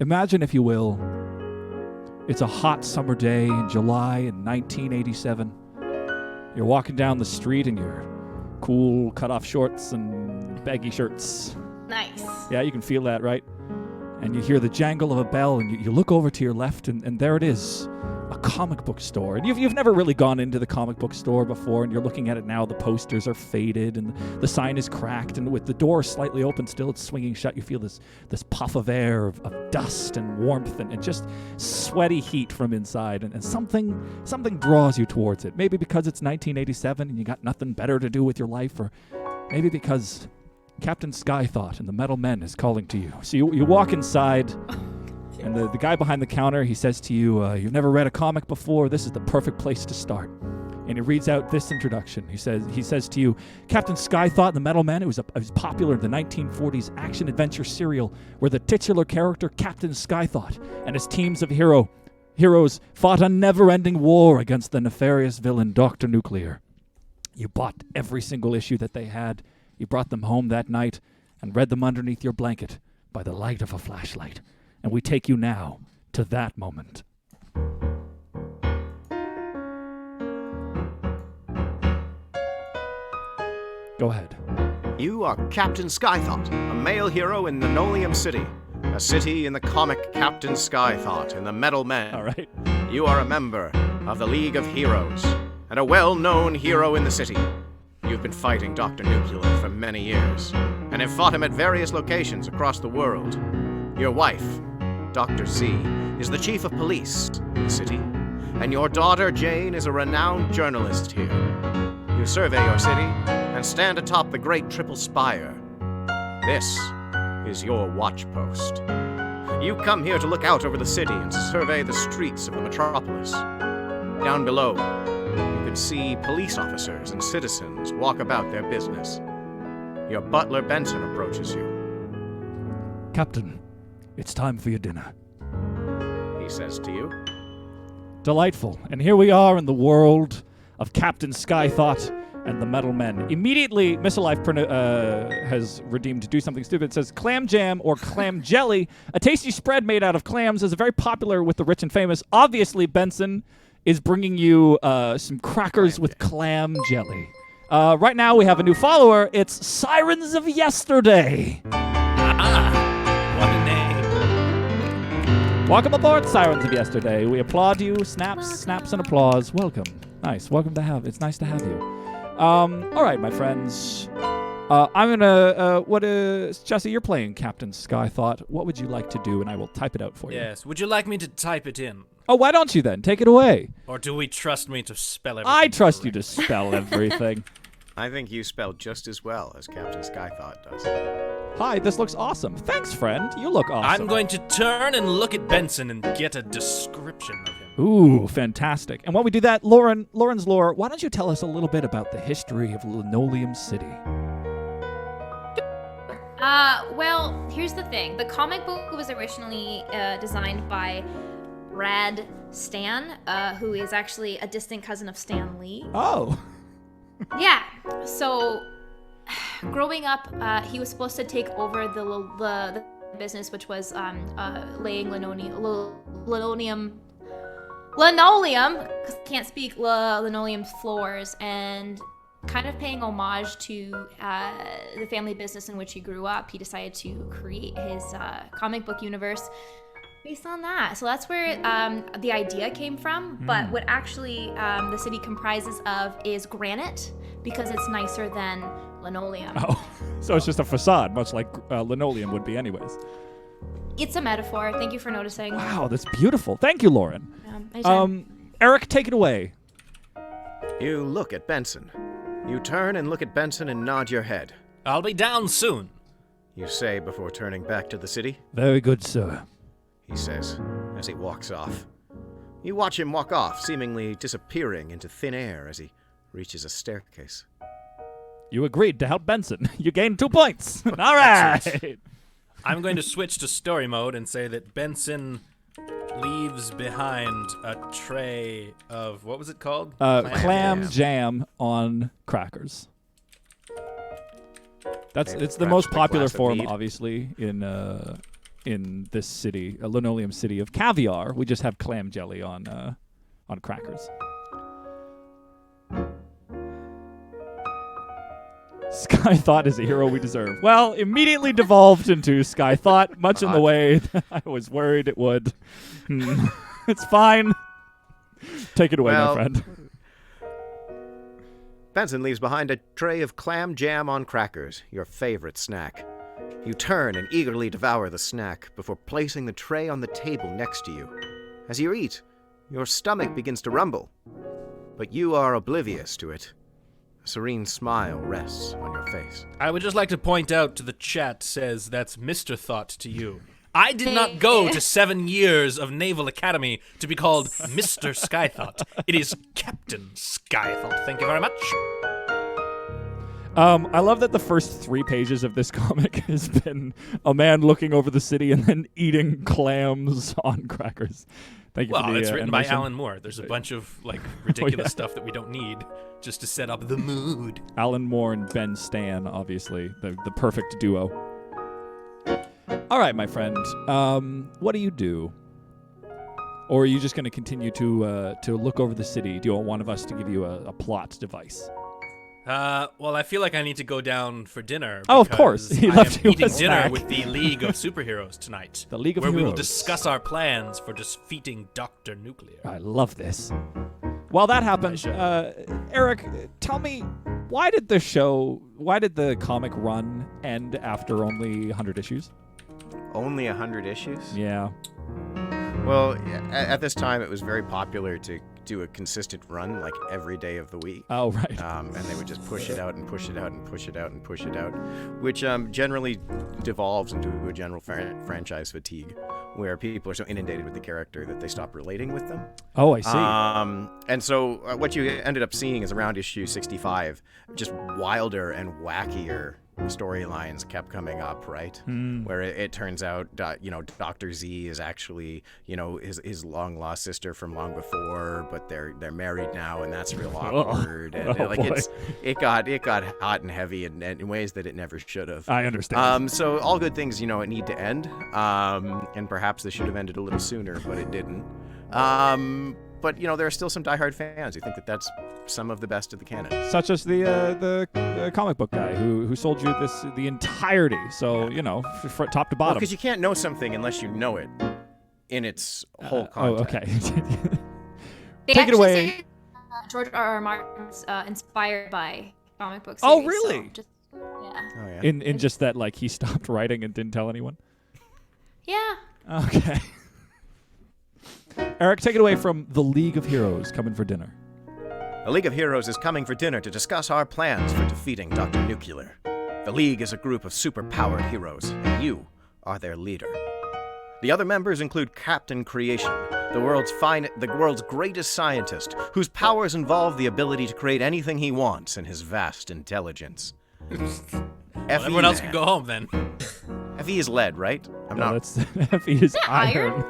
Imagine, if you will, it's a hot summer day in July in 1987. You're walking down the street in your cool cut-off shorts and baggy shirts. Nice. Yeah, you can feel that, right? And you hear the jangle of a bell, and you look over to your left, and there it is, a comic book store. And you've never really gone into the comic book store before, and you're looking at it now. The posters are faded, and the sign is cracked, and with the door slightly open still, it's swinging shut. You feel this puff of air, of dust and warmth, and just sweaty heat from inside, and something draws you towards it. Maybe because it's 1987 and you got nothing better to do with your life, or maybe because Captain Skythought and the Metal Men is calling to you. So you walk inside, and the guy behind the counter, he says to you, you've never read a comic before, this is the perfect place to start. And he reads out this introduction. He says to you, Captain Skythought and the Metal Men, it was popular in the 1940s action-adventure serial where the titular character, Captain Skythought, and his teams of heroes fought a never-ending war against the nefarious villain, Dr. Nuclear. You bought every single issue that they had. You brought them home that night and read them underneath your blanket by the light of a flashlight. And we take you now to that moment. Go ahead. You are Captain Skythought, a male hero in Linoleum City, a city in the comic Captain Skythought and the Metal Men. All right. You are a member of the League of Heroes and a well-known hero in the city. You've been fighting Dr. Nuclear for many years and have fought him at various locations across the world. Your wife, Dr. Z, is the chief of police in the city, and your daughter, Jane, is a renowned journalist here. You survey your city and stand atop the great triple spire. This is your watch post. You come here to look out over the city and survey the streets of the metropolis. Down below, you can see police officers and citizens walk about their business. Your butler, Benson, approaches you. Captain, it's time for your dinner. He says to you. Delightful. And here we are in the world of Captain Skythought and the Metal Men. Immediately, Missile Life has redeemed Do Something Stupid. It says clam jam or clam jelly, a tasty spread made out of clams, is very popular with the rich and famous. Obviously, Benson is bringing you some crackers with clam jelly. Right now, we have a new follower. It's Sirens of Yesterday. What a name. Welcome aboard, Sirens of Yesterday. We applaud you. Snaps and applause. Welcome. Nice. Welcome to have. It's nice to have you. All right, my friends. I'm gonna. Jesse, you're playing Captain Skythought. What would you like to do? And I will type it out for you. Yes. Would you like me to type it in? Oh, why don't you then? Take it away. Or do we trust me to spell everything? I trust you to spell everything. I think you spell just as well as Captain Skythought does. Hi, this looks awesome. Thanks, friend. You look awesome. I'm going to turn and look at Benson and get a description of him. Ooh, fantastic. And while we do that, Lauren's lore, why don't you tell us a little bit about the history of Linoleum City? Well, here's the thing. The comic book was originally designed by Rad Stan, who is actually a distant cousin of Stan Lee. Oh. Yeah. So, growing up, he was supposed to take over the business, which was laying linoleum, because I can't speak, linoleum floors, and kind of paying homage to the family business in which he grew up. He decided to create his comic book universe based on that. So that's where the idea came from. But what actually the city comprises of is granite, because it's nicer than linoleum. Oh, so it's just a facade, much like linoleum would be anyways. It's a metaphor. Thank you for noticing. Wow, that's beautiful. Thank you, Lauren. Eric, take it away. You look at Benson. You turn and look at Benson and nod your head. I'll be down soon. You say before turning back to the city. Very good, sir. He says, as he walks off. You watch him walk off, seemingly disappearing into thin air as he reaches a staircase. You agreed to help Benson. You gained 2 points. All right. I'm going to switch to story mode and say that Benson leaves behind a tray of, what was it called? Clam jam on crackers. It's the most popular form, obviously, in in this city, a Linoleum City of caviar. We just have clam jelly on crackers. Skythought is a hero we deserve. Well, immediately devolved into Skythought, much in the way that I was worried it would. It's fine. Take it away, my friend. Benson leaves behind a tray of clam jam on crackers, your favorite snack. You turn and eagerly devour the snack before placing the tray on the table next to you. As you eat, your stomach begins to rumble, but you are oblivious to it. A serene smile rests on your face. I would just like to point out to the chat says that's Mr. Thought to you. I did not go to 7 years of Naval Academy to be called Mr. Skythought. It is Captain Skythought. Thank you very much. I love that the first 3 pages of this comic has been a man looking over the city and then eating clams on crackers. Thank you for the it's written by animation. Alan Moore. There's a bunch of ridiculous stuff that we don't need just to set up the mood. Alan Moore and Ben Stan, obviously, the perfect duo. All right, my friend. What do you do? Or are you just going to continue to look over the city? Do you want one of us to give you a plot device? Well, I feel like I need to go down for dinner. Oh, of course. He I left am you a eating dinner snack. with the League of Superheroes tonight. The League of where we will Heroes. discuss our plans for defeating Dr. Nuclear. I love this. While that happens, Eric, tell me, why did the comic run end after only 100 issues? Only 100 issues? Yeah. Well, at this time, it was very popular to do a consistent run, like every day of the week. Oh, right. And they would just push it out and push it out and push it out and push it out, which generally devolves into a general franchise fatigue, where people are so inundated with the character that they stop relating with them. Oh, I see. And so what you ended up seeing is around issue 65, just wilder and wackier storylines kept coming up, right? Where it turns out, Dr. Z is actually, his long lost sister from long before, but they're married now, and that's real awkward. It got hot and heavy in ways that it never should have. I understand. So all good things, need to end. And perhaps this should have ended a little sooner, but it didn't. But there are still some diehard fans who think that that's some of the best of the canon. Such as the comic book guy who sold you the entirety. So top to bottom. Because you can't know something unless you know it in its whole context. Oh, okay. They Take it actually away. say, George R.R. Martin's inspired by comic book Oh, series, really? So yeah. Oh, yeah. In just that, he stopped writing and didn't tell anyone. Yeah. Okay. Eric, take it away from the League of Heroes coming for dinner. The League of Heroes is coming for dinner to discuss our plans for defeating Dr. Nuclear. The League is a group of super-powered heroes, and you are their leader. The other members include Captain Creation, the world's greatest scientist, whose powers involve the ability to create anything he wants in his vast intelligence. Everyone else can go home then. FE is lead, right? That's FE is iron.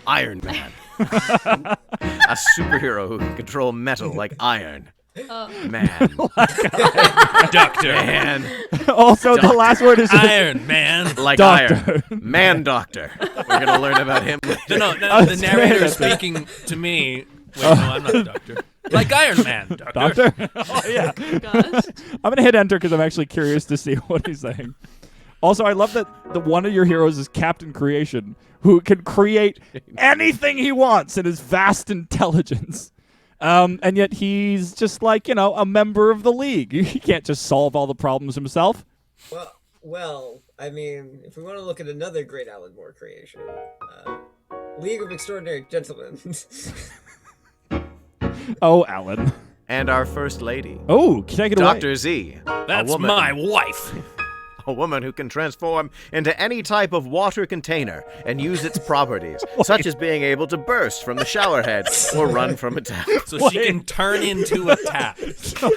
Iron Man. A superhero who can control metal like iron. Man. Doctor. Man. Also, the last word is Iron Man. Like Doctor. iron. Man Doctor. We're going to learn about him later. No, the narrator is speaking to me. Wait, no, I'm not a doctor. Like Iron Man, Doctor. Oh, yeah. Gosh. I'm going to hit enter because I'm actually curious to see what he's saying. Also, I love that one of your heroes is Captain Creation, who can create anything he wants in his vast intelligence. And yet he's just a member of the League. He can't just solve all the problems himself. Well, I mean, if we want to look at another great Alan Moore creation, League of Extraordinary Gentlemen. Oh, Alan. And our first lady. Oh, take it away. Dr. Z. That's my wife. A woman who can transform into any type of water container and use its properties, such as being able to burst from the shower head or run from a tap. So she can turn into a tap. So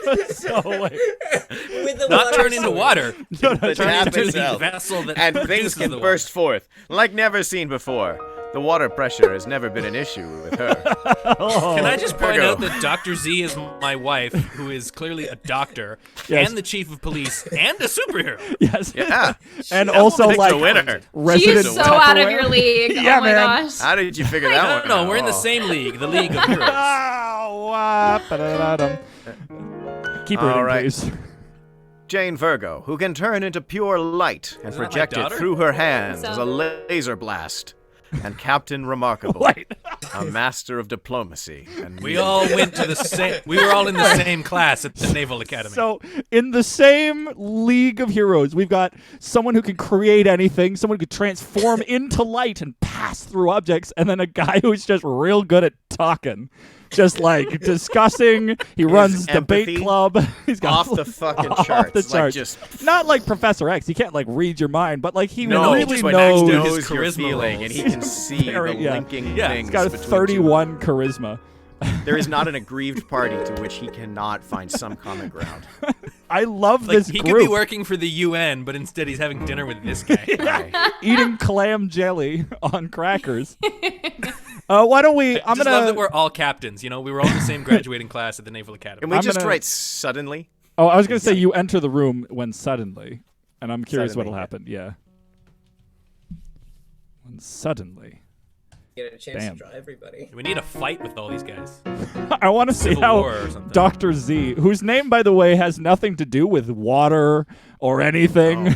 wait. With the Not water turn into sword. water. The Turn tap into the itself. vessel that And produces things can the burst forth like never seen before. The water pressure has never been an issue with her. Can I just point Virgo. out that Dr. Z is my wife, who is clearly a doctor, Yes. and the chief of police, and a superhero. Yes. Yeah. And That also woman like picked a winner. resident She's so out of Tupperware. your league. Yeah, oh my man. gosh. How did you figure that No, one no, out? we're in the Oh. same league, the League of Heroes. Keep reading, All right. please. Jane Virgo, who can turn into pure light and Isn't that my project it daughter? through her hands So- as a laser blast. And Captain Remarkable, Wait. a master of diplomacy. And We all went to the same. We were all in the same class at the Naval Academy. So, in the same League of Heroes, we've got someone who can create anything, someone who can transform into light and pass through objects, and then a guy who's just real good at talking. Just like discussing. He runs debate empathy club. He's got off the fucking off charts. the Like, charts. just Not like Professor X. He can't like read your mind, but like he no, really just when knows. Max his knows your charisma feeling, rolls. and he can see Very- the yeah. linking Yeah, things. He's got a between 31 charisma. There is not an aggrieved party to which he cannot find some common ground. I love like this he group. could be working for the UN, but instead he's having dinner with this guy. Right. Eating clam jelly on crackers. Why don't we? I'm Just gonna. love that we're all captains. You know, we were all in the same graduating class at the Naval Academy. Can we I'm just gonna- write suddenly? Oh, I was gonna say you enter the room when suddenly, and I'm curious Suddenly, what'll yeah. happen. Yeah. When suddenly, Get a chance Damn. to draw everybody. We need a fight with all these guys. I want to see Civil how War or something. Dr. Z, whose name by the way has nothing to do with water or anything.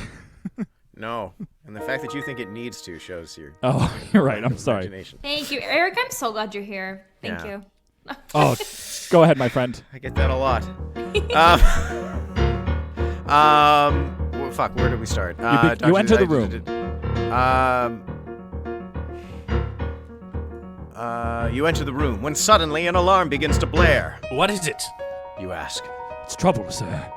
No. And the fact that you think it needs to shows your Oh, you're right. I'm sorry. imagination. Thank you, Eric. I'm so glad you're here. Thank Yeah. you. Oh, go ahead, my friend. I get that a lot. Well, fuck, where did we start? You Dr. enter the Z- room. You enter the room when suddenly an alarm begins to blare. What is it? You ask. It's trouble, sir.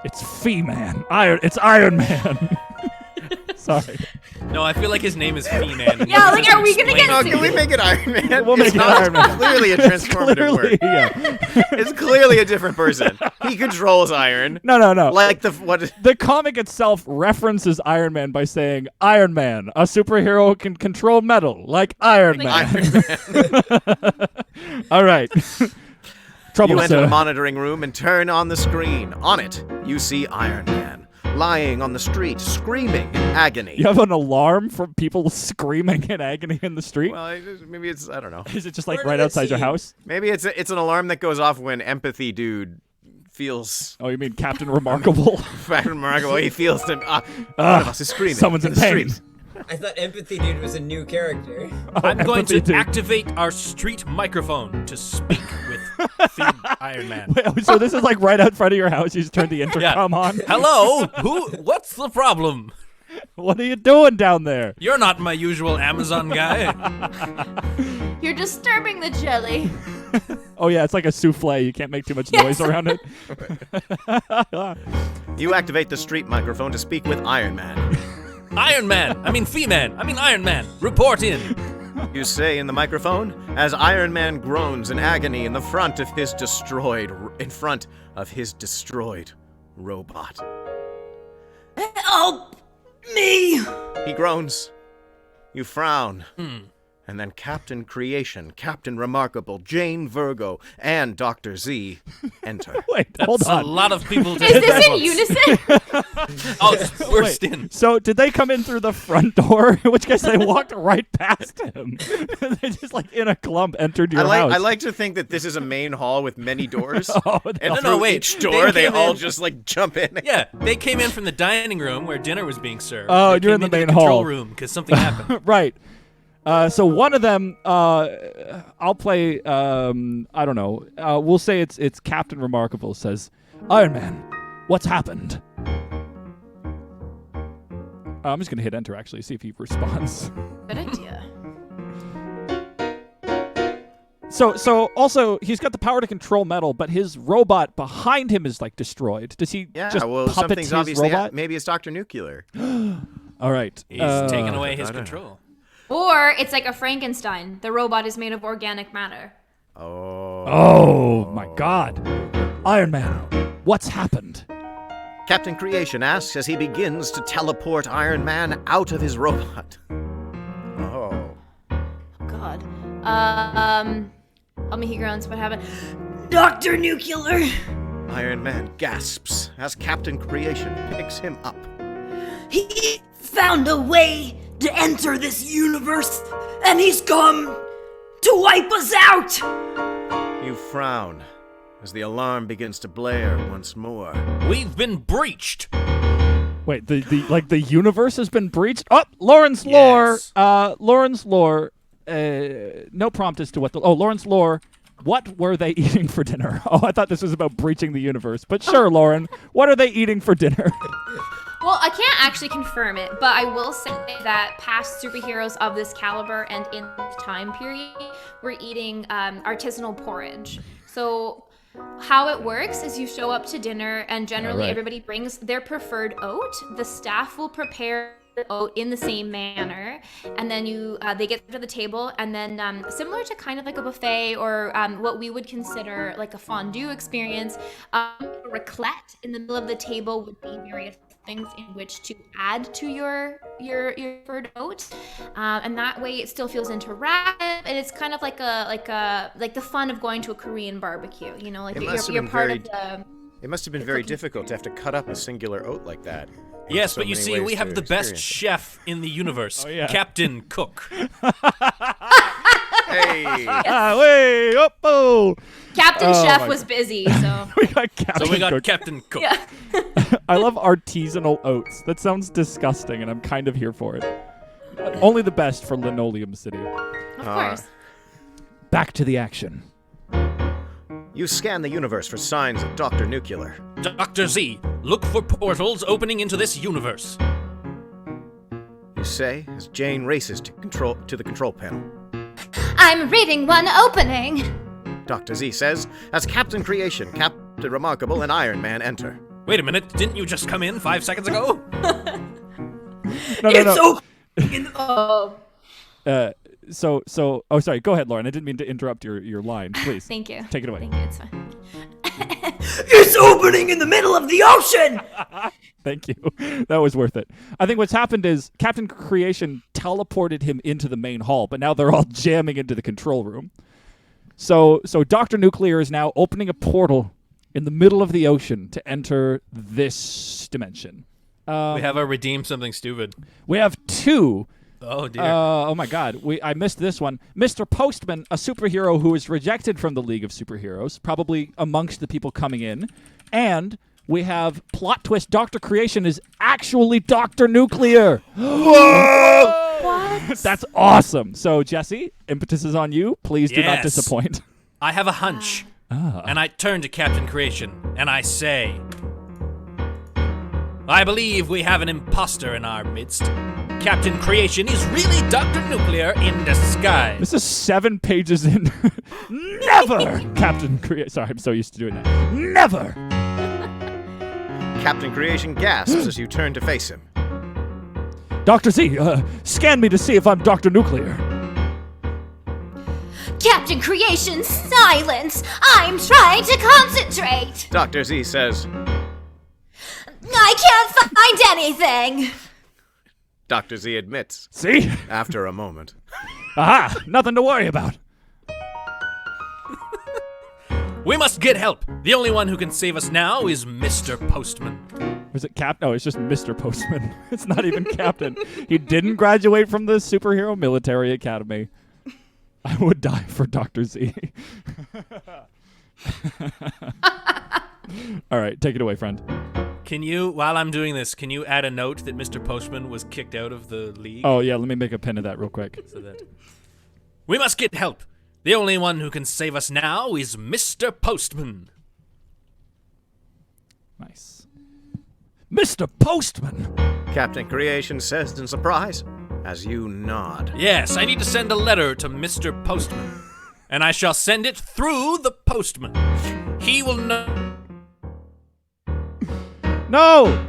It's Fee-Man. It's Iron Man. Sorry. No, I feel like his name is Fee-Man. Yeah, like, are we gonna get Oh, can we make it Iron Man? We'll make It's it not Iron Man. clearly a transformative Clearly, word. yeah. It's clearly a different person. He controls iron. No. Like what? The comic itself references Iron Man by saying, Iron Man, a superhero can control metal, like Iron Man. All right. Trouble, You enter sir. the monitoring room and turn on the screen. On it, you see Iron Man lying on the street, screaming in agony. You have an alarm from people screaming in agony in the street? Well, maybe it's I don't know. Is it just like Where right did it outside your seem? house? Maybe it's an alarm that goes off when empathy dude feels Oh, you mean Captain Remarkable? remarkable. He feels them. One of us is screaming. Someone's in the pain. street. I thought Empathy Dude was a new character. I'm going Empathy to dude. activate our street microphone to speak with Iron Man. Wait, so this is like right out front of your house. You just turn the intercom on. Hello? What's the problem? What are you doing down there? You're not my usual Amazon guy. You're disturbing the jelly. Oh yeah, it's like a souffle. You can't make too much noise around it. You activate the street microphone to speak with Iron Man. Iron Man. I mean Fee-Man. I mean Iron Man. Report in. You say in the microphone as Iron Man groans in agony in front of his destroyed robot. Help me. He groans. You frown. And then Captain Creation, Captain Remarkable, Jane Virgo, and Dr. Z enter. Wait, hold That's on. a lot of people to Is this at in once. unison? I'll just burst Wait, in. so did they come in through the front door? In which case they walked right past him. They just like in a clump entered your house. I like to think that this is a main hall with many doors. Oh, And No, through wait. each door, They they came all in- just like jump in. Yeah, they came in from the dining room where dinner was being served. Oh, They you're in came the into main control hall. room because something happened. Right. So one of them, I'll play. I don't know. We'll say it's Captain Remarkable says, "Iron Man, what's happened?" I'm just gonna hit enter actually, see if he responds. Good idea. So also he's got the power to control metal, but his robot behind him is like destroyed. Does he Yeah, just well, puppet something's his obviously robot? maybe it's Dr. Nuclear. All right. He's taking away his I don't know. control. Or it's like a Frankenstein. The robot is made of organic matter. Oh my God, Iron Man, what's happened? Captain Creation asks as he begins to teleport Iron Man out of his robot. Help me, he groans. What happened? Dr. Nuclear! Iron Man gasps as Captain Creation picks him up. He found a way to enter this universe, and he's come to wipe us out! You frown as the alarm begins to blare once more. We've been breached. Wait, the universe has been breached? Oh, Lauren's lore. Yes. Lauren's lore. No prompt as to what Lauren's lore. What were they eating for dinner? Oh, I thought this was about breaching the universe. But sure, Lauren, what are they eating for dinner? Well, I can't actually confirm it, but I will say that past superheroes of this caliber and in this time period were eating artisanal porridge. So how it works is you show up to dinner, and generally everybody brings their preferred oat. The staff will prepare the oat in the same manner, and then they get to the table, and then similar to kind of like a buffet or what we would consider like a fondue experience, a raclette in the middle of the table would be various things in which to add to your preferred oat, and that way it still feels interactive, and it's kind of like the fun of going to a Korean barbecue. You know, like you're part of the. It must have been very difficult to have to cut up a singular oat like that. Yes, So but you many see, ways we have to the best experience it. chef in the universe, Oh, yeah. Captain Cook. Hey! Wait, oh. Captain Oh Chef my was busy, so We got Captain So we got Cook. Captain Cook. yeah. I love artisanal oats. That sounds disgusting, and I'm kind of here for it. Only the best for Linoleum City. Of course. Back to the action. You scan the universe for signs of Dr. Nuclear. Dr. Z, look for portals opening into this universe. You say as Jane races to the control panel. I'm reading one opening. Dr. Z says as Captain Creation, Captain Remarkable, and Iron Man enter. Wait a minute, didn't you just come in 5 seconds ago? No. Oh, So, oh, sorry. Go ahead, Lauren. I didn't mean to interrupt your line. Please. thank you. Take it away. Thank you. It's fine. It's opening in the middle of the ocean! Thank you. That was worth it. I think what's happened is Captain Creation teleported him into the main hall, but now they're all jamming into the control room. So Dr. Nuclear is now opening a portal in the middle of the ocean to enter this dimension. We have a redeem something stupid. We have two. Oh dear. Oh my God! I missed this one. Mr. Postman, a superhero who was rejected from the League of Superheroes, probably amongst the people coming in, and we have plot twist: Dr. Creation is actually Dr. Nuclear. What? That's awesome. So Jesse, impetus is on you. Please do not Yes. disappoint. I have a hunch. And I turn to Captain Creation, and I say, I believe we have an imposter in our midst. Captain Creation is really Dr. Nuclear in disguise. This is 7 pages in. Never, Captain Creation. Sorry, I'm so used to doing that. Never. Captain Creation gasps as you turn to face him. Dr. Z, scan me to see if I'm Dr. Nuclear. Captain Creation, silence! I'm trying to concentrate! Dr. Z says, I can't find anything! Dr. Z admits, See? after a moment. Aha! Nothing to worry about. We must get help. The only one who can save us now is Mr. Postman. Was it Cap? No, it's just Mr. Postman. It's not even Captain. He didn't graduate from the superhero military academy. I would die for Dr. Z. All right, take it away, friend. Can you, while I'm doing this, can you add a note that Mr. Postman was kicked out of the league? Oh, yeah, let me make a pen of that real quick. So that we must get help. The only one who can save us now is Mr. Postman. Nice. Mr. Postman! Captain Creation says in surprise, as you nod. Yes, I need to send a letter to Mr. Postman. And I shall send it through the postman. He will know. No!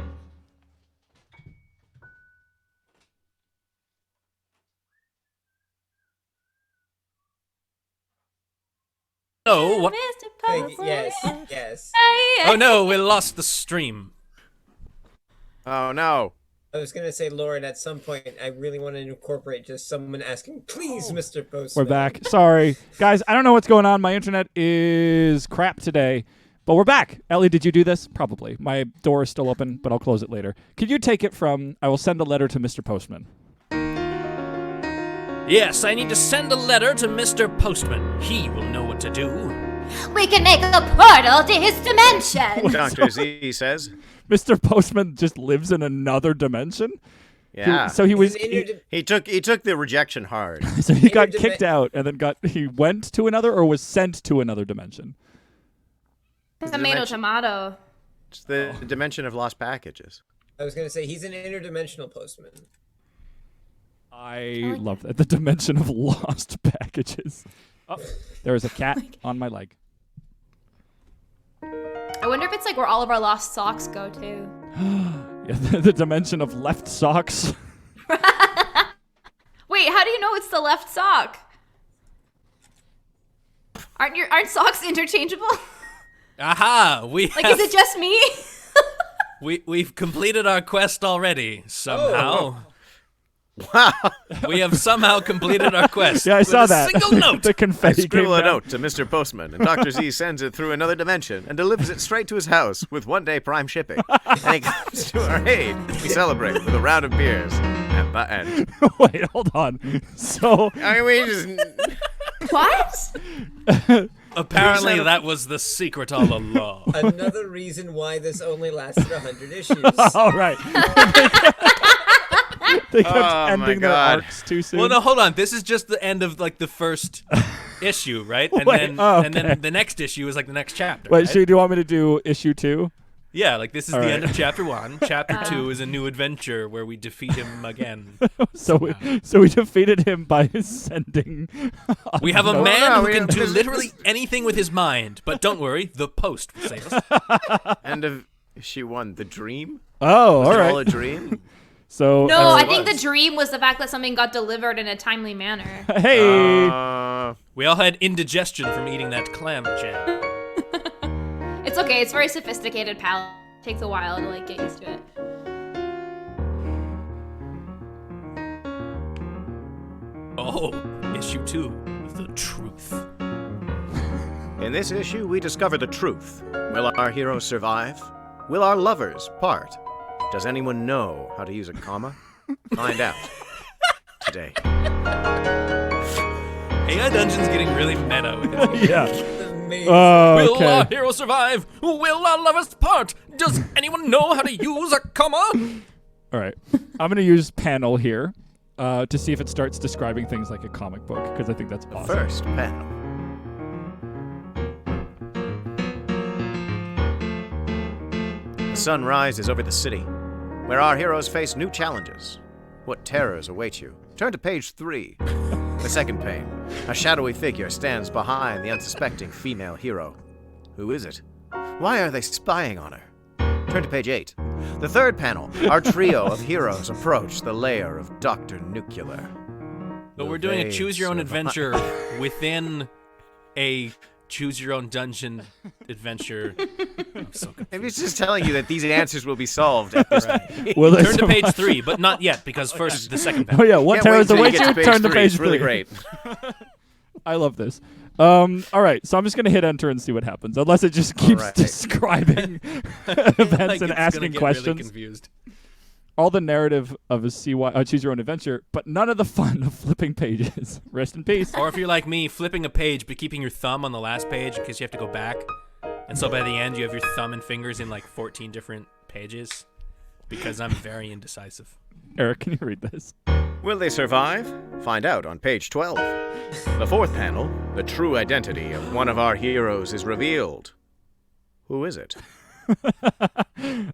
What? Mr. Thank you. Postman. Yes. Oh no, we lost the stream. Oh no. I was gonna say, Lauren, at some point, I really want to incorporate just someone asking, please, Mr. Postman. We're back. Sorry. Guys, I don't know what's going on. My internet is crap today. But we're back. Ellie, did you do this? Probably. My door is still open, but I'll close it later. Could you take it from, I will send a letter to Mr. Postman. Yes, I need to send a letter to Mr. Postman. He will know what to do. We can make a portal to his dimension. Dr. Z says. Mr. Postman just lives in another dimension? Yeah. So he was... He took the rejection hard. So he got kicked out and then he went to another or was sent to another dimension? Tomato. It's the dimension of lost packages. I was gonna say, he's an interdimensional postman. I love that. The dimension of lost packages. Oh, there is a cat on my leg. I wonder if it's like where all of our lost socks go to. Yeah, the dimension of left socks. Wait, how do you know it's the left sock? Aren't socks interchangeable? Aha! Is it just me? We've completed our quest already, somehow. Wow. We have somehow completed our quest. Yeah, I saw that. Single note. The confetti Scribble came a down. note to Mr. Postman, and Dr. Z sends it through another dimension and delivers it straight to his house with 1-day prime shipping. And he comes to our aid. We celebrate with a round of beers at the end. Wait, hold on. So... I mean, we just... What? Apparently that was the secret all along. Another reason why this only lasted 100 issues. All right. They kept Oh, ending my their God. arcs too soon. Well, no, hold on. This is just the end of like the first issue, right? And Wait, then oh, and then okay. the next issue is like the next chapter. Wait, right? so do you want me to do issue 2? Yeah, like this is All the right. end of chapter 1. Chapter 2 is a new adventure where we defeat him again. So we defeated him by sending... We have a No, man no, who we can have do this- literally anything with his mind. But don't worry, the post will save us. End of issue 1. The dream? Oh, Was all it all a right. dream? So... No, I it think the was. dream was the fact that something got delivered in a timely manner. Hey! We all had indigestion from eating that clam jam. It's okay. It's very sophisticated palate. Takes a while to like get used to it. Oh, issue 2, the truth. In this issue, we discover the truth. Will our heroes survive? Will our lovers part? Does anyone know how to use a comma? Find out today. AI Dungeon's getting really meta with this. Yeah. Amazing. Will our Okay. hero survive? Will our lovers part? Does anyone know how to use a comma? All right. I'm going to use panel here to see if it starts describing things like a comic book, because I think that's awesome. First panel. The sun rises over the city, where our heroes face new challenges. What terrors await you? Turn to page 3. The second pane. A shadowy figure stands behind the unsuspecting female hero. Who is it? Why are they spying on her? Turn to page 8. The third panel. Our trio of heroes approach the lair of Dr. Nuclear. But Will we're doing a they choose-your-own-adventure survive? within a choose-your-own-dungeon adventure. I'm so confused. Maybe it's just telling you that these answers will be solved at this page. Will they Turn to page survive? 3, but not yet, because first the second Oh panel. yeah, what Can't wait terrors till you await get you? to page Turn to 3. page It's really 3. great. I love this. All right, so I'm just gonna hit enter and see what happens, unless it just keeps right. describing events Like, and it's gonna asking get questions. Really confused. All the narrative of a choose your own adventure, but none of the fun of flipping pages. Rest in peace. Or if you're like me, flipping a page but keeping your thumb on the last page in case you have to go back. And so by the end, you have your thumb and fingers in like 14 different pages. Because I'm very indecisive. Eric, can you read this? Will they survive? Find out on page 12. The fourth panel, the true identity of one of our heroes is revealed. Who is it?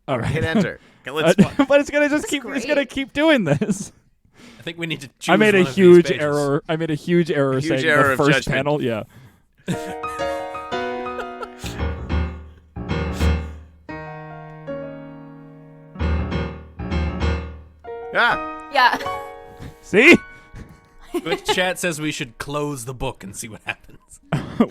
All right. Hit enter. Okay, let's but it's gonna just keep. It's great. gonna keep doing this. I think we need to choose I made a one of these huge pages. error. I made a huge error Huge saying error the of first judgment. panel. Yeah. Ah! Yeah. See? But chat says we should close the book and see what happens.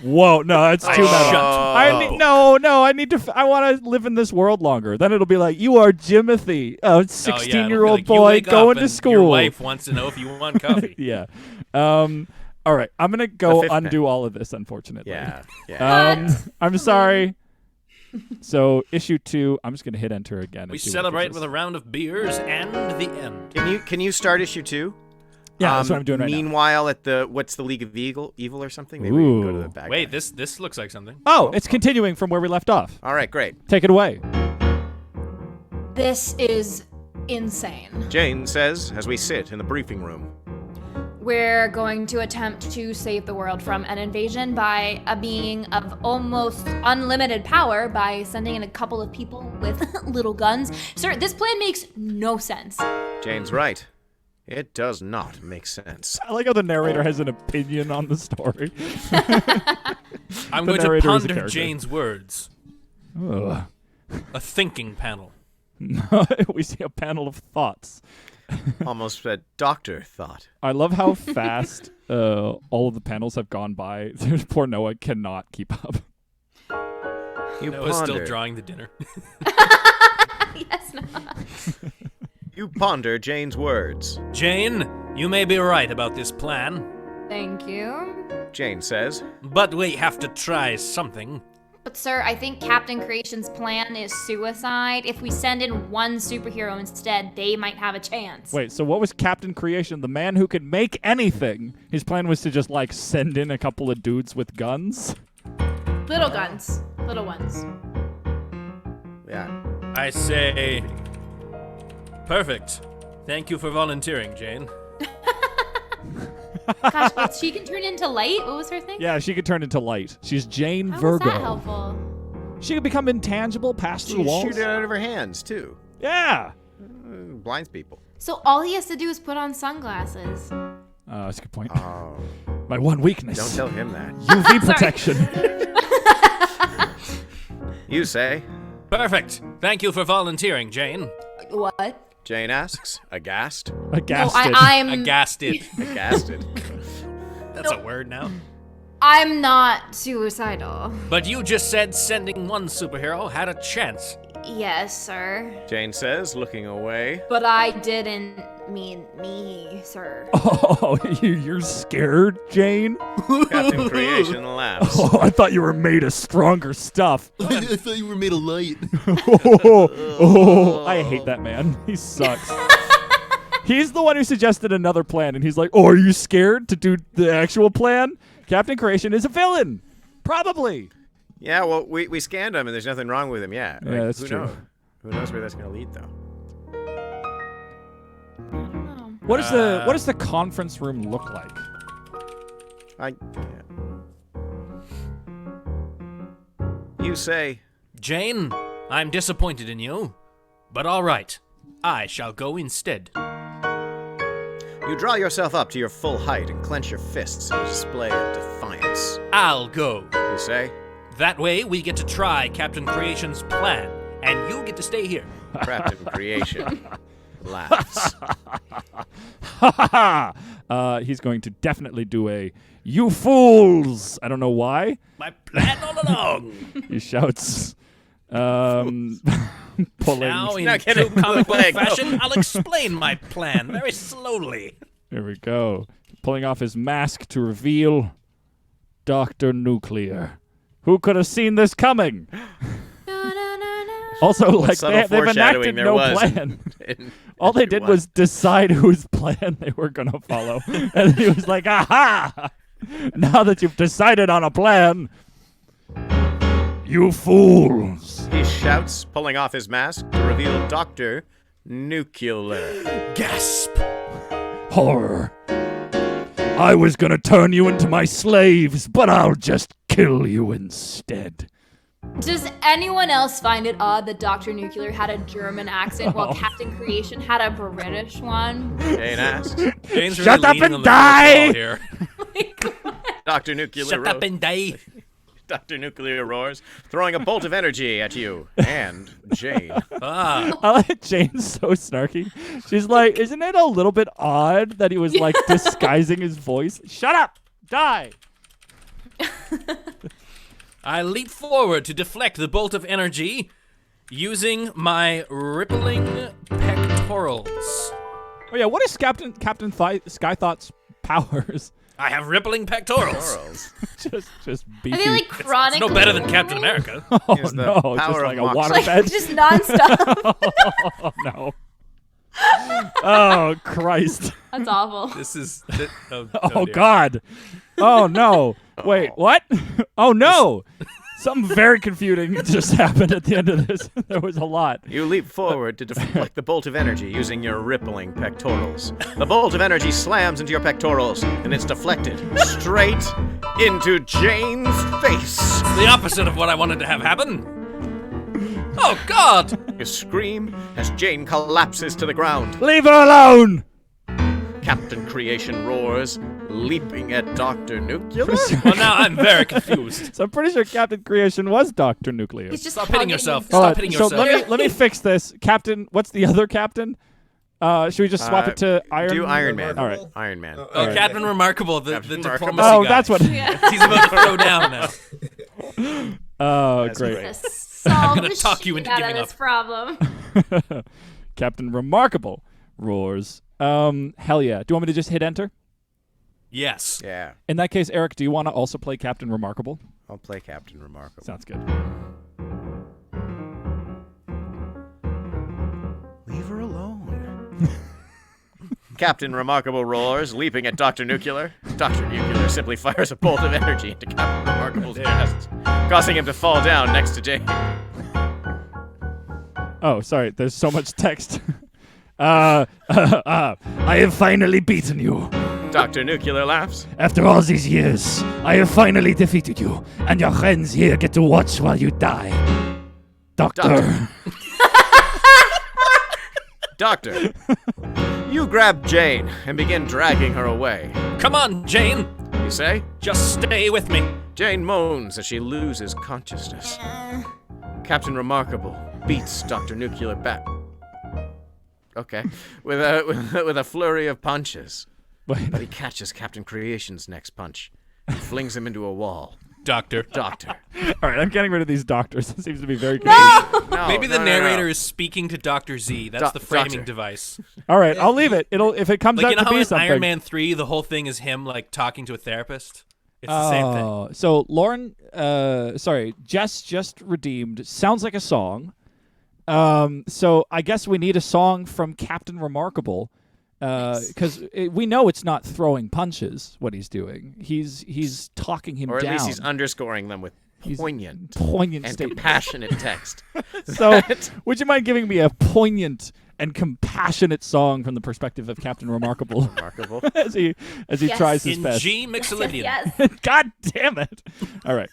Whoa, no, that's too meta. shut I need to. I want to live in this world longer. Then it'll be like, you are Jimothy, a 16-year-old boy going to school. Your wife wants to know if you want coffee. Yeah. All right, I'm gonna go fifth undo all of this. Unfortunately. Yeah. I'm sorry. So issue 2, I'm just gonna hit enter again. We celebrate with a round of beers and the end. Can you start issue 2? Yeah, that's what I'm doing right now. Meanwhile, at what's the League of Evil or something? Maybe we can go to the back. Wait, this looks like something. Oh, it's continuing from where we left off. All right, great. Take it away. This is insane. Jane says as we sit in the briefing room. We're going to attempt to save the world from an invasion by a being of almost unlimited power by sending in a couple of people with little guns. Sir, this plan makes no sense. Jane's right. It does not make sense. I like how the narrator has an opinion on the story. I'm The going to narrator is a ponder character. Jane's words. Ugh. A thinking panel. We see a panel of thoughts. Almost a doctor thought. I love how fast all of the panels have gone by. Poor Noah cannot keep up. You Noah's still ponder. drawing the dinner. Yes, no. You ponder Jane's words. Jane, you may be right about this plan, Thank you. Jane says. but we have to try something. But sir, I think Captain Creation's plan is suicide. If we send in one superhero instead, they might have a chance. Wait, so what was Captain Creation, the man who could make anything? His plan was to just, like, send in a couple of dudes with guns? Little guns. Little ones. Yeah. I say, perfect. Thank you for volunteering, Jane. Gosh, but she can turn into light? What was her thing? Yeah, she could turn into light. She's Jane How Virgo. was that helpful? She could become intangible, pass through She walls. shoot it out of her hands, too. Yeah. Blinds people. So all he has to do is put on sunglasses. That's a good point. Oh. My one weakness. Don't tell him that. UV protection. You say. Perfect. Thank you for volunteering, Jane. What? Jane asks, aghast. Aghast. No, I'm Aghasted. Aghasted. That's a word now. I'm not suicidal. But you just said sending one superhero had a chance. Yes, sir. Jane says, looking away. But I didn't mean me, sir. Oh, you're scared, Jane? Captain Creation laughs. Oh, I thought you were made of stronger stuff. I thought you were made of light. I hate that man. He sucks. He's the one who suggested another plan, and he's like, oh, are you scared to do the actual plan? Captain Creation is a villain. Probably. Yeah, well, we scanned him, and there's nothing wrong with him. Yeah, Yeah, that's who true. knows? Who knows where that's going to lead, though? What does the conference room look like? You say. Jane, I'm disappointed in you. But all right. I shall go instead. You draw yourself up to your full height and clench your fists in a display of defiance. I'll go. You say. That way we get to try Captain Creation's plan, and you get to stay here. Captain Creation laughs. He's going to definitely do a "You fools!" I don't know why. My plan all along. He shouts, pulling. Now, in Now get true it out comic of the book way, go. fashion, I'll explain my plan very slowly. Here we go. Pulling off his mask to reveal Dr. Nuclear. Who could have seen this coming? Also, like subtle they've foreshadowing enacted there no was plan. in All they did issue was decide whose plan they were going to follow. And he was like, aha! Now that you've decided on a plan, you fools. He shouts, pulling off his mask to reveal Dr. Nuclear. Gasp! Horror. I was going to turn you into my slaves, but I'll just kill you instead. Does anyone else find it odd that Dr. Nuclear had a German accent while Captain Creation had a British one? Jane asks. Jane's Shut really up leaning and on the die! fourth wall here. Dr. Nuclear Shut up and die! Dr. Nuclear roars, throwing a bolt of energy at you and Jane. Ah, I like Jane's so snarky. She's like, isn't it a little bit odd that he was like disguising his voice? Shut up! Die! I leap forward to deflect the bolt of energy using my rippling pectorals. Oh yeah, what is Captain Skythought's powers? I have rippling pectorals. just I beefy. feel like chronically. It's no better than Captain America. Oh Here's the no, just power like of a mox. Like waterbed. just nonstop. Oh no. Oh Christ. That's awful. This is. Oh dear. God. Oh no. Wait, what? Oh no. Something very confusing just happened at the end of this. There was a lot. You leap forward to deflect the bolt of energy using your rippling pectorals. The bolt of energy slams into your pectorals, and it's deflected straight into Jane's face. The opposite of what I wanted to have happen. Oh God! You scream as Jane collapses to the ground. Leave her alone. Captain Creation roars, leaping at Dr. Nuclear. Well, now I'm very confused. So I'm pretty sure Captain Creation was Dr. Nuclear. He's just Stop hitting hugging yourself. himself. Stop hitting so yourself. let me fix this. Captain, what's the other captain? Should we just swap it to Iron? Do Iron Man. All right. Iron Man. Oh, Okay. Captain Remarkable, the Captain diplomacy Remarkable. Oh, guy. that's what. He's about to throw down now. Oh, That's great. great. Solve gonna the talk you shit into out giving of this up. problem. Captain Remarkable roars. Hell yeah. Do you want me to just hit enter? Yes. Yeah, In that case, Eric, do you want to also play Captain Remarkable? I'll play Captain Remarkable. Sounds good. Leave her alone. Captain Remarkable roars, leaping at Dr. Nuclear. Dr. Nuclear simply fires a bolt of energy into Captain Remarkable's chest, causing him to fall down next to Jane. Oh, sorry. There's so much text. I have finally beaten you. Dr. Nuclear laughs. After all these years, I have finally defeated you, and your friends here get to watch while you die. Doctor. Doctor, you grab Jane and begin dragging her away. Come on, Jane. You say? Just stay with me. Jane moans as she loses consciousness. Captain Remarkable beats Dr. Nuclear back. Okay, with a flurry of punches. Wait. But he catches Captain Creation's next punch and flings him into a wall. Doctor. Doctor. All right, I'm getting rid of these doctors. It seems to be very confusing. No, Maybe the no, narrator no. is speaking to Dr. Z. That's the framing Doctor. device. All right, I'll leave it. If it comes Like, out you know to how be in something. Iron Man 3, the whole thing is him, like, talking to a therapist? It's the same thing. Oh, so Lauren, Jess just redeemed. Sounds like a song. So I guess we need a song from Captain Remarkable, because we know it's not throwing punches. What he's doing, he's talking him Or at down. least he's underscoring them with He's- poignant poignant and statement. compassionate text. So, would you mind giving me a poignant and compassionate song from the perspective of Captain Remarkable Remarkable. as he Yes. tries his In best? G Mixolydian. Yes. God damn it! All right.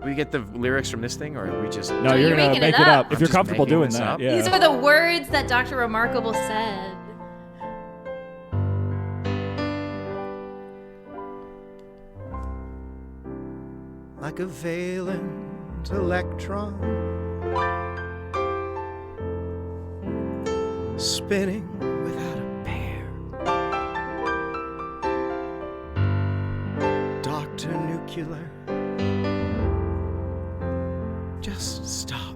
We get the lyrics from this thing, or are we just... No, you're you're gonna making make it it up up. if I'm you're just comfortable making doing this that. up. Yeah. These are the words that Dr. Remarkable said. Like a valent electron spinning without a pair. Dr. Nuclear, just stop.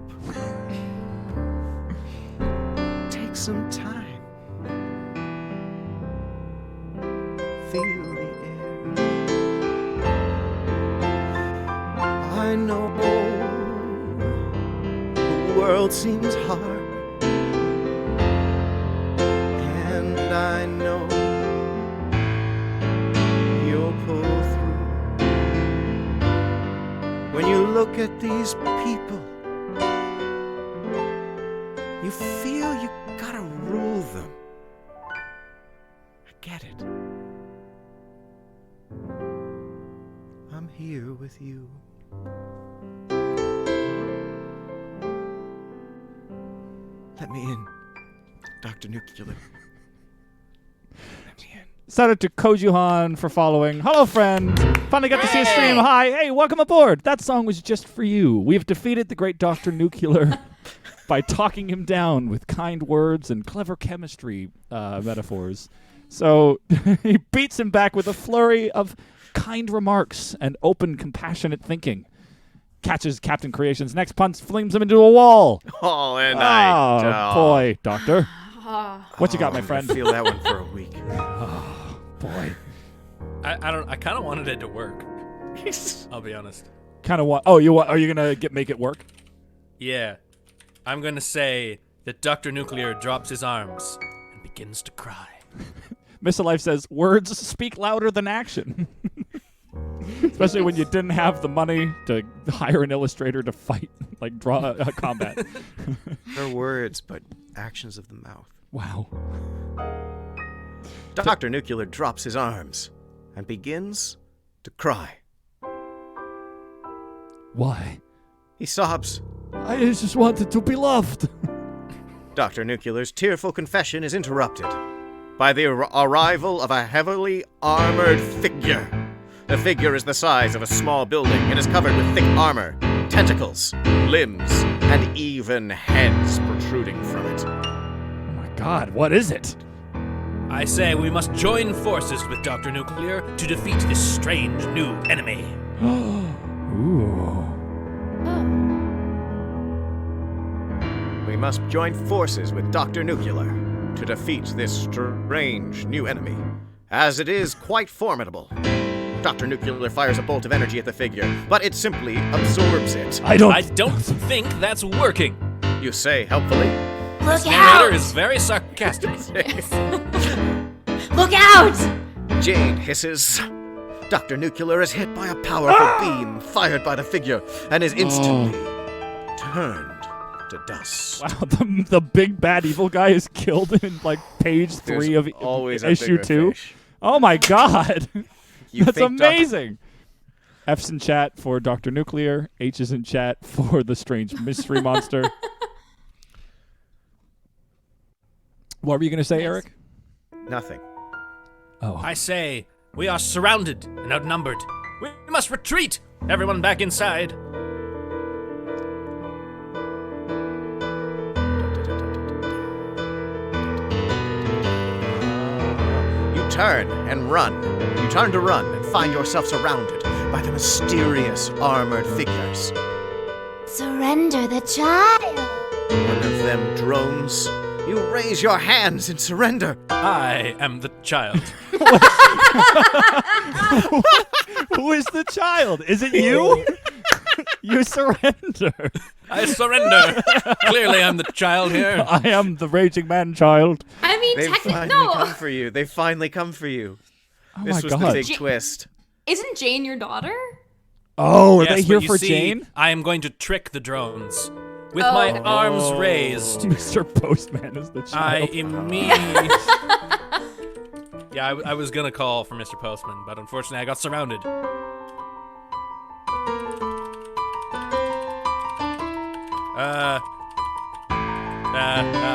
Take some time. Feel the air. I know the world seems hard, and I know you'll pull through. When you look at these people, you feel you gotta rule them. I get it. I'm here with you. Let me in, Dr. Nuclear. Let me in. Shout out to Kojuhan for following. Hello, friend. Finally got to see a stream. Hi. Hey, welcome aboard. That song was just for you. We've defeated the great Dr. Nuclear. by talking him down with kind words and clever chemistry metaphors. So he beats him back with a flurry of kind remarks and open, compassionate thinking. Catches Captain Creation's next punch, flings him into a wall. Oh, and Boy, Doctor. What you got, my friend? Feel that one for a week. Boy. I kind of wanted it to work. I'll be honest. Kind of what? Oh, are you gonna make it work? Yeah. I'm going to say that Dr. Nuclear drops his arms and begins to cry. Mr. Life says, words speak louder than action. Especially when you didn't have the money to hire an illustrator to fight, like draw a combat. They're words, but actions of the mouth. Wow. Dr. Nuclear drops his arms and begins to cry. Why? He sobs. I just wanted to be loved. Dr. Nuclear's tearful confession is interrupted by the arrival of a heavily armored figure. The figure is the size of a small building and is covered with thick armor, tentacles, limbs, and even heads protruding from it. Oh my god, what is it? I say we must join forces with Dr. Nuclear to defeat this strange new enemy. Ooh. We must join forces with Dr. Nuclear to defeat this strange new enemy, as it is quite formidable. Dr. Nuclear fires a bolt of energy at the figure, but it simply absorbs it. I don't think that's working. You say helpfully. Look This narrator out! is very sarcastic. Look out! Jane hisses. Dr. Nuclear is hit by a powerful beam fired by the figure and is instantly turned to dust. Wow, the big bad evil guy is killed in like page 3 of always a issue bigger 2. fish. Oh my god. You That's think amazing. F's in chat for Dr. Nuclear. H is in chat for the strange mystery monster. What were you going to say, Eric? Nothing. Oh. I say we are surrounded and outnumbered. We must retreat. Everyone back inside. You turn and run. You turn to run and find yourself surrounded by the mysterious armored figures. Surrender the child. One of them drones. You raise your hands in surrender. I am the child. Who is the child? Is it you? You surrender. I surrender. Clearly, I'm the child here. I am the raging man child. I mean, They've finally no. come for you. They finally come for you. Oh This my was god. the big twist. Isn't Jane your daughter? Oh, are Yes, they here but you for see, Jane? I am going to trick the drones. With Oh. my arms raised, Mr. Postman is the I child. immediately... Yeah, I was gonna call for Mr. Postman, but unfortunately I got surrounded.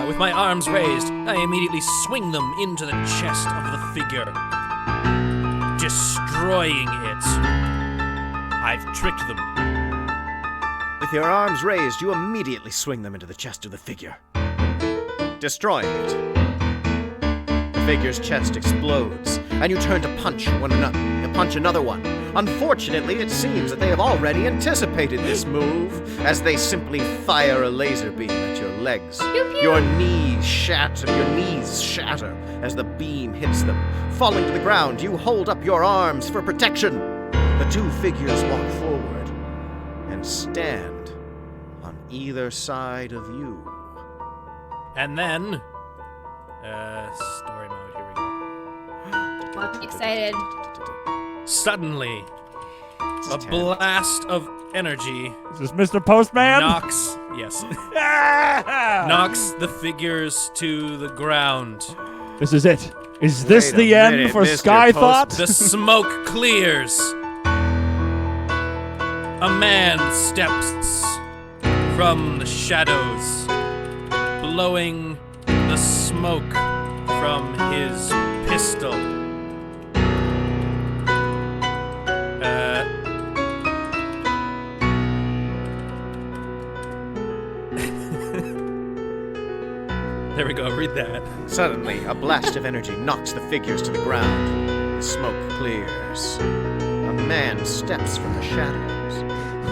With my arms raised, I immediately swing them into the chest of the figure, destroying it. I've tricked them. With your arms raised, you immediately swing them into the chest of the figure, destroying it. The figure's chest explodes, and you turn to punch another one. Unfortunately, it seems that they have already anticipated this move, as they simply fire a laser beam at your legs. Pew, pew. Your knees shatter as the beam hits them. Falling to the ground, you hold up your arms for protection. The two figures walk forward and stand on either side of you. And then... story mode, here we go. Excited. Suddenly, a blast of energy Is this Mr. Postman? knocks the figures to the ground. This is it. Is this Wait a the end minute, for Mr. Skythought? The smoke clears. A man steps from the shadows, blowing the smoke from his pistol. There we go, read that. Suddenly, a blast of energy knocks the figures to the ground. The smoke clears. A man steps from the shadows,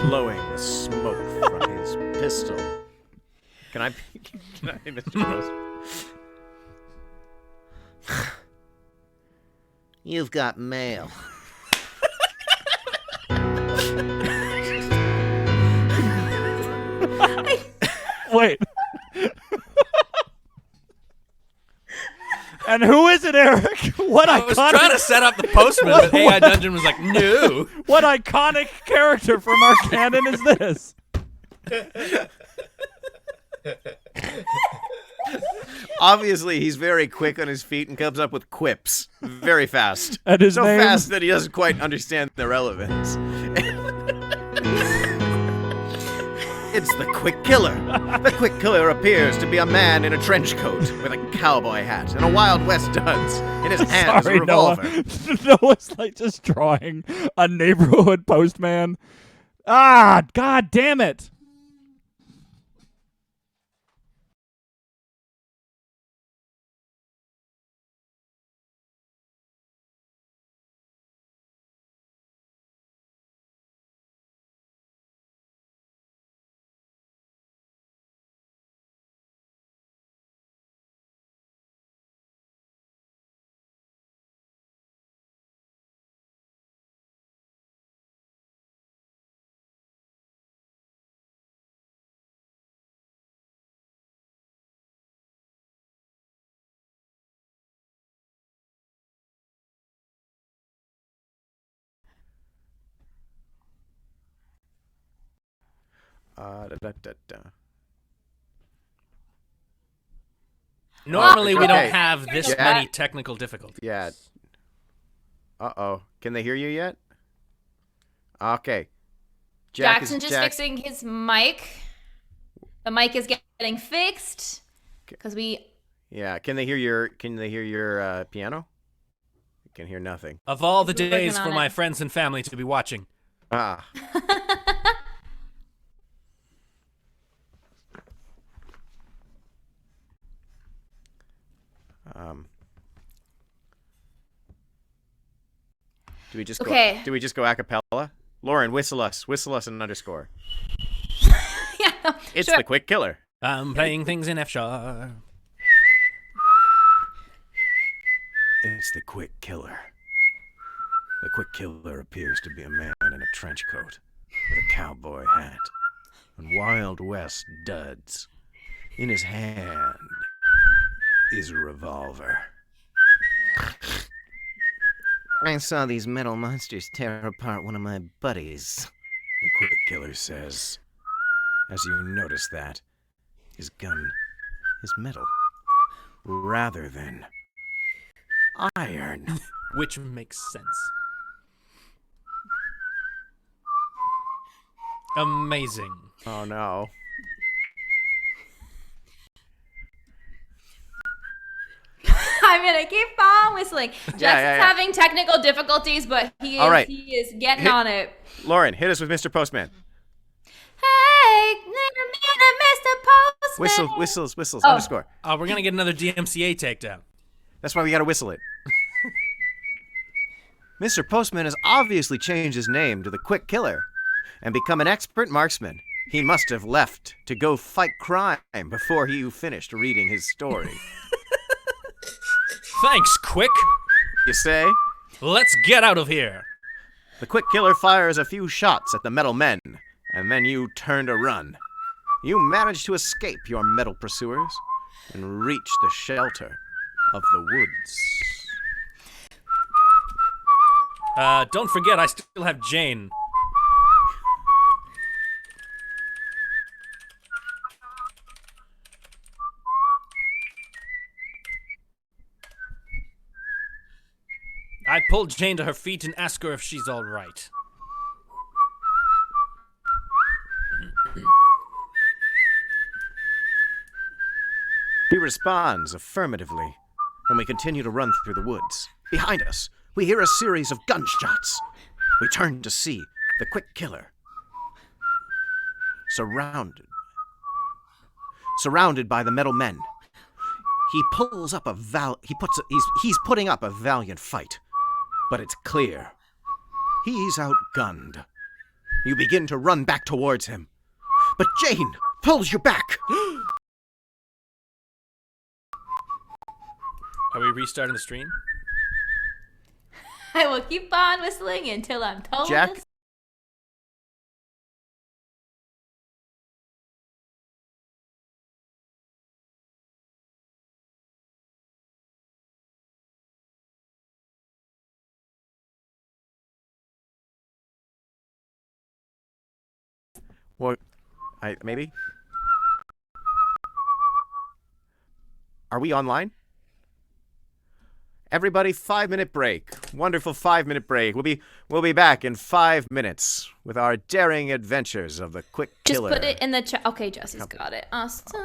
blowing the smoke from his pistol. Can I, Mr. Post? You've got mail. Wait. And who is it, Eric? What I was iconic? trying to set up the postman, but AI Dungeon was like, no. What iconic character from our canon is this? Obviously, he's very quick on his feet and comes up with quips very fast. And his so name? fast that he doesn't quite understand the relevance. It's the Quick Killer. The Quick Killer appears to be a man in a trench coat with a cowboy hat and a Wild West duds. In his hand is a Sorry, revolver. Noah. Noah's like just drawing a neighborhood postman. Ah, god damn it. Normally, we Okay. don't have this Yeah. many technical difficulties. Yeah. Uh-oh. Can they hear you yet? Okay. Jackson just fixing his mic. The mic is getting fixed because we. Yeah. Can they hear your piano? I can hear nothing. Of all the We're days working for on my it. friends and family to be watching. Ah. Do we just Okay. go? Do we just go a cappella? Lauren, whistle us an underscore. Yeah, It's sure. the Quick Killer. I'm playing things in F sharp. It's the Quick Killer. The Quick Killer appears to be a man in a trench coat with a cowboy hat and Wild West duds. In his hand is a revolver. I saw these metal monsters tear apart one of my buddies, the Quick Killer says. As you notice that, his gun is metal rather than iron. Which makes sense. Amazing. Oh no. I'm gonna keep on whistling. Jackson's yeah. having technical difficulties, but he is, All right. he is getting Hit- on it. Lauren, hit us with Mr. Postman. Hey, Mr. Postman. Whistles, Oh. underscore. We're gonna get another DMCA takedown. That's why we gotta whistle it. Mr. Postman has obviously changed his name to the Quick Killer and become an expert marksman. He must have left to go fight crime before you finished reading his story. Thanks, Quick. You say? Let's get out of here. The Quick Killer fires a few shots at the metal men, and then you turn to run. You manage to escape your metal pursuers and reach the shelter of the woods. Don't forget, I still have Jane. I pulled Jane to her feet and asked her if she's all right. He responds affirmatively, and we continue to run through the woods. Behind us, we hear a series of gunshots. We turn to see the Quick Killer. Surrounded by the metal men. He pulls up he's putting up a valiant fight. But it's clear. He's outgunned. You begin to run back towards him. But Jane pulls you back. Are we restarting the stream? I will keep on whistling until I'm told Jack? to What? Maybe? Are we online? Everybody, 5-minute break. Wonderful 5-minute break. We'll be back in 5 minutes with our daring adventures of the quick just killer. put it in the chat. Okay, Jesse's got it. Awesome.